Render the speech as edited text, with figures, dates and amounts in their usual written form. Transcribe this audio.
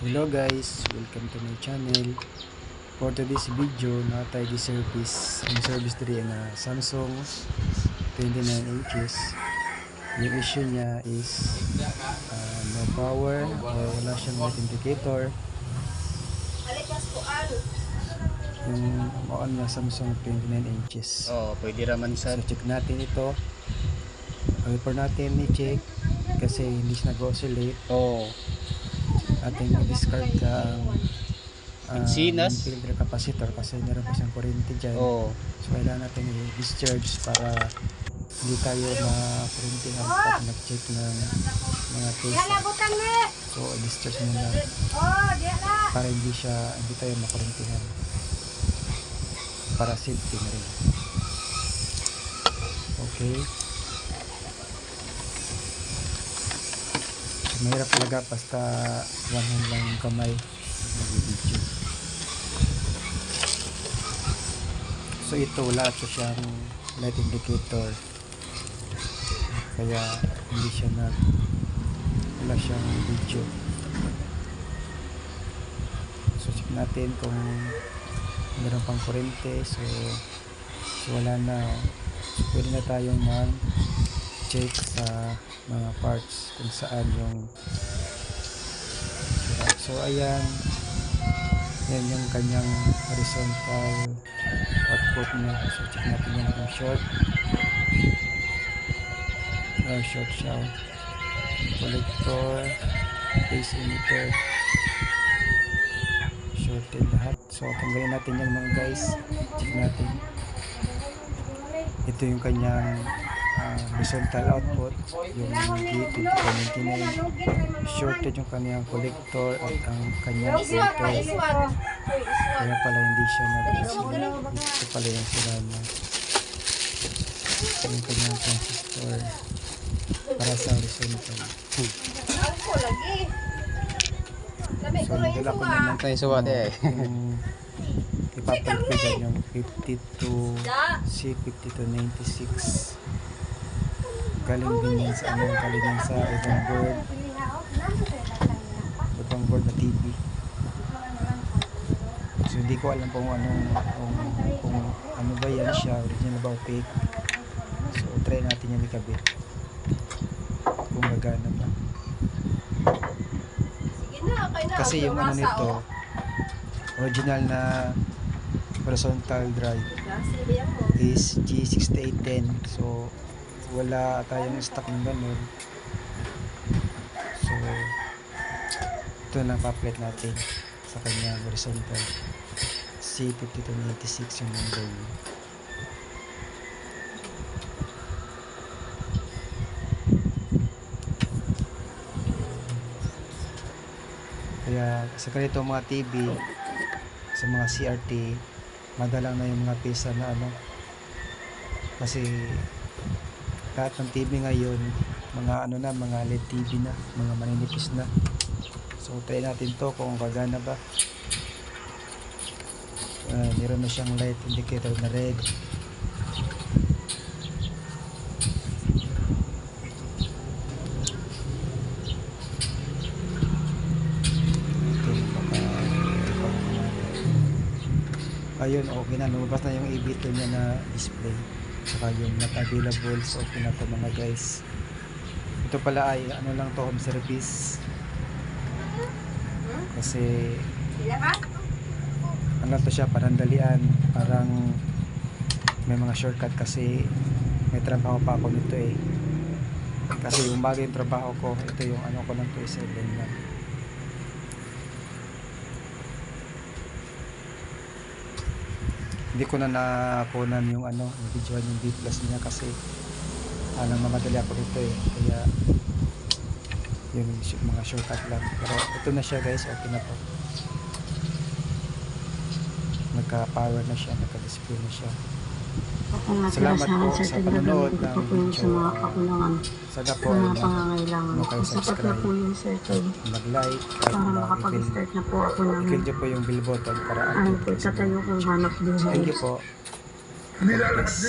Hello guys, welcome to my channel. For today's video, natay di service ang service diri na Samsung 29 inches. Yung issue niya is no power or wala siyang light indicator. Yung on na Samsung 29 inches. Oh, pwede raman sa So check natin ito. Before natin i-check kasi hindi siya nag-oscillate. oh, Ating i-discard ka ang Sinas? filter capacitor kasi meron pa siyang kuryente dyan. oh, So kailangan natin i-discharge para hindi tayo ma-kuryentihan pag nag-check ng mga case. So i-discharge muna para hindi tayo ma-kuryentihan, para safety na rin. Okay. Mahirap talaga basta one hand lang yung kamay nag-video. So ito wala ito siyang light indicator kaya hindi siya wala siyang video. So check natin kung meron pang kurente. So wala na. So pwede na tayong mag-check sa mga parts kung saan yung sira. So ayan, yan yung kanyang horizontal output niya. So check natin yan kung short siya. Collector, phase emitter, shorted lahat. So tanggalin natin yan mga guys. Check natin. Ito yung kanyang horizontal output, yung G2299. Shorted yung kanyang collector at ang kanyang filter. Kaya pala hindi siya nag-isolate. Ito pala yung sira niya. Ito yung kanyang transistor para sa horizontal. So nagdala ko naman tayo suwate eh. Ipapalipidan yung 52 C5296. Galing din yan sa ibang board na TV. So hindi ko alam kung ano ba yan siya, original ba o fake. So try natin yan ikabit kung gagana ba. Kasi yung ano nito, original na horizontal drive is G6810. So wala tayong stock ng ganun. So ito lang pa-plate natin sa kanya horizontal C5296 yung number niya. Kaya sa ganito mga TV, sa mga CRT, madalang na yung mga pisa na kasi lahat ng TV ngayon mga mga LED TV na, mga maninipis na. So try natin to kung gagana ba. Meron na siyang light indicator na red. Ayun, okay na, lumabas na yung EB2 niya na display, saka yung not available. So okay na to mga guys. Ito pala ay lang to, home service, kasi to siya, parandalian, parang may mga shortcut kasi may trabaho pa ako nito eh, kasi yung bagay yung trabaho ko, ito yung ko lang to, 7 lang. Hindi ko na nakunan yung videoan yung B plus niya kasi mamadali ako dito eh, kaya yung mga shortcut lang. Pero ito na siya guys, okay na to, nagka power na siya, nagka display na siya. Salamat po sa panonood ng video. Sana po ay mag-subscribe, mag-like, at makapag-start na po ako ng i-click nyo po yung bell button para update tatayo kong hanap buhay. Thank you po. God bless.